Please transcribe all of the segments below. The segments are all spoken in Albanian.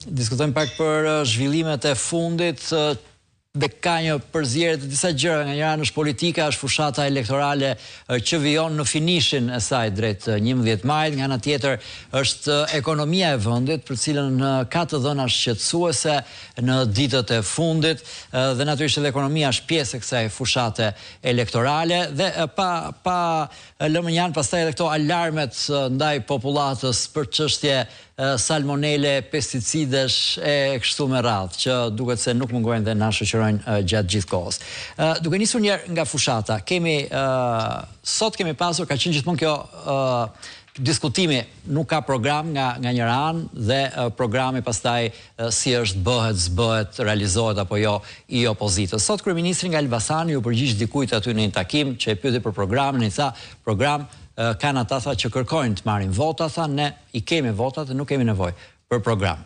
Diskutojmë pak për zhvillimet e fundit dhe ka një përzierje të disa gjëra. Nga njëra është politika, është fushata elektorale që vijon në finishin e saj drejt 11 majit, nga ana tjetër është ekonomia e vendit, për cilën ka të dhëna shqetësuese në ditët e fundit, dhe natyrisht edhe ekonomia është pjesë e kësaj fushate elektorale, dhe pa lëmë janë pastaj edhe këto alarmet ndaj popullatës për çështje salmonele, pesticidesh e kështu me radhë, që duket se nuk mungojnë dhe na shoqërojnë gjatë gjithë kohës. Duke nisur njerë nga fushata, sot kemi pasur, ka qenë gjithmonë kjo diskutimi, nuk ka program nga njëra anë dhe programi pastaj si është bëhet, zbëhet, realizohet apo jo i opozitës. Sot kryeministri nga Elbasani u përgjigj dikujt aty në një takim që e pyeti për programin, i tha program kanë ata tha që kërkojnë të marrin vota, tha ne i kemi votat dhe nuk kemi nevojë për program.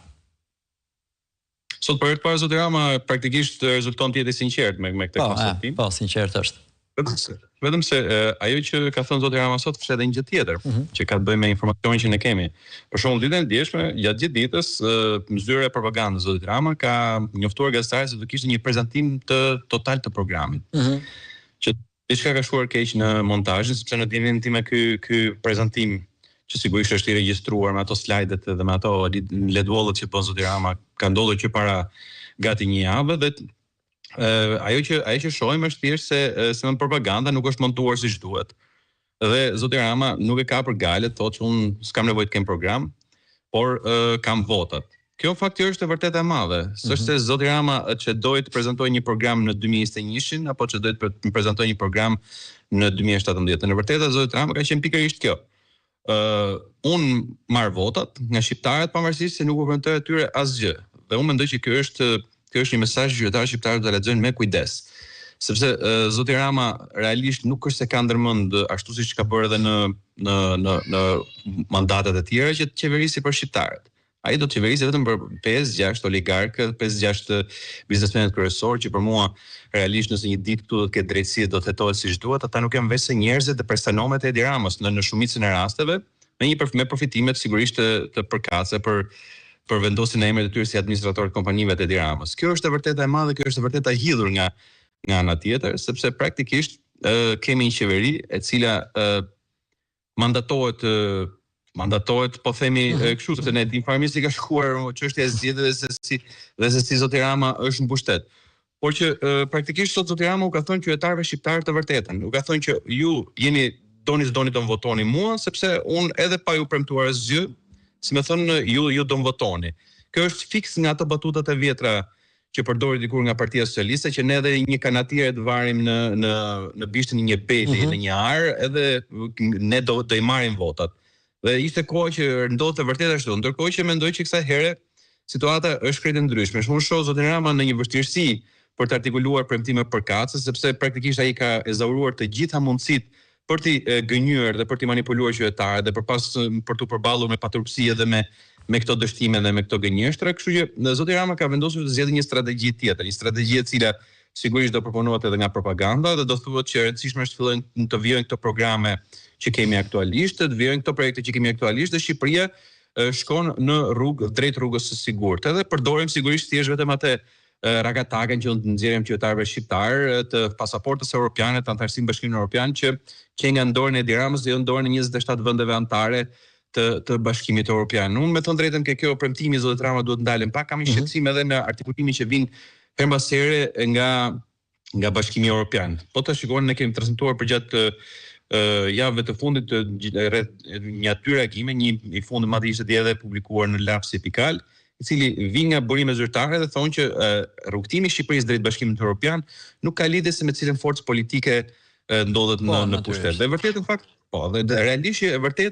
Sot për herë të parë zoti Rama praktikisht rezulton të jetë i sinqert me këtë konstatim. Po, sinqert është. Vetëm se ajo që ka thënë zoti Rama sot fshet edhe një gjë tjetër, që ka të bëjë me informacionin që ne kemi. Për shembull, ditën e djeshme, gjatë gjithë ditës, zyra e propagandës zotit Rama ka njoftuar gazetarët se do kishte një prezantim të total të programit. Që diçka ka shkuar keq në montazhin, sepse në ditën time ky prezantim, që sigurisht është i regjistruar me ato slajdet dhe me ato ledvollët që bën zoti Rama, ka ndodhur që para gati një javë, dhe ajo që shohim është thjesht se në propaganda nuk është montuar siç duhet. Dhe zoti Rama nuk e ka për galet, thotë që unë s'kam nevojë të kem program, por kam votat. Kjo faktikisht është e vërtetë e madhe. S'është se zoti Rama që doi të prezantojë një program në 2021-shin apo që doi të prezantojë një program në 2017. Në vërtetë zoti Rama ka qenë pikërisht kjo. Unë marr votat nga shqiptarët pavarësisht se nuk u premtoj atyre asgjë. Dhe unë mendoj që kjo është një mesazh që qytetarët shqiptarë do ta lexojnë me kujdes. Sepse zoti Rama realisht nuk është se ka ndërmend ashtu siç ka bërë edhe në mandatet e tjera që të qeverisi për shqiptarët. Ai do të qeverisë vetëm për 5-6 oligarkë, 5-6 biznesmenët kryesorë, që për mua realisht nëse një ditë këtu do të ketë drejtësi do të hetohet siç duhet, ata nuk janë veç se njerëzit dhe personomet e Edi Ramës në shumicën e rasteve, me përfitimet sigurisht të përkatëse për vendosjen e emrit të tyre si administratorë të kompanive të Edi Ramës. Kjo është e vërteta e madhe, kjo është e vërteta e hidhur nga ana tjetër, sepse praktikisht kemi një qeveri e cila mandatohet, po themi kështu, sepse ne dim farmisht si ka shkuar çështja e zgjedhjeve dhe se si zoti Rama është në pushtet. Por që praktikisht sot zoti Rama u ka thënë qytetarëve shqiptarë të vërtetën. U ka thënë që ju jeni doni s'doni do më votoni mua, sepse unë edhe pa ju premtuar asgjë, si më thënë ju do më votoni. Kjo është fiks nga ato batutat e vjetra që përdori dikur nga Partia Socialiste, që ne edhe një kanatiere të varim në bishtin një beli, në një ar, edhe ne do i marrim votat. Dhe ishte kohë që ndodhte vërtet ashtu, ndërkohë që mendoj që kësaj here situata është krejt e ndryshme. Unë shoh zotin Rama në një vështirësi për të artikuluar premtime përkatëse, sepse praktikisht ai ka ezauruar të gjitha mundësitë për t'i gënjur dhe për t'i manipuluar qytetarët dhe për t'u përballur me paturpsi edhe me këto dështime dhe me këto gënjeshtra, kështu që zoti Rama ka vendosur të zgjedhë një strategji tjetër, një strategji e cila sigurisht do proponohet edhe nga propaganda dhe do thuhet që e rëndësishme është fillojnë të vijojnë këto programe që kemi aktualisht, të vijojnë këto projekte që kemi aktualisht dhe Shqipëria shkon në drejt rrugës së sigurt. Edhe përdorim sigurisht thjesht vetëm atë ragataken që nxjerrim qytetarëve shqiptar të pasaportës europiane, të antarësim Bashkimin Evropian që nga dorën e Edi Ramës dhe jo në dorën e 27 vendeve anëtare të Bashkimit Evropian. Unë me thënë drejtën ke kjo premtimi zotit Rama duhet ndalen pak, kam një shqetësim edhe në artikullimin që vinë her mbas here nga Bashkimi Evropian. Po të shikoni, ne kemi transmetuar për gjatë javëve të fundit një aty reagime, një fund madje ishte edhe publikuar në Laps Epikal, i cili vjen nga burime zyrtare dhe thonë që rrugtimi i Shqipërisë drejt Bashkimit Evropian nuk ka lidhje se me cilën forcë politike ndodhet në pushtet. Dhe vërtet në fakt, po, dhe realisht e vërtet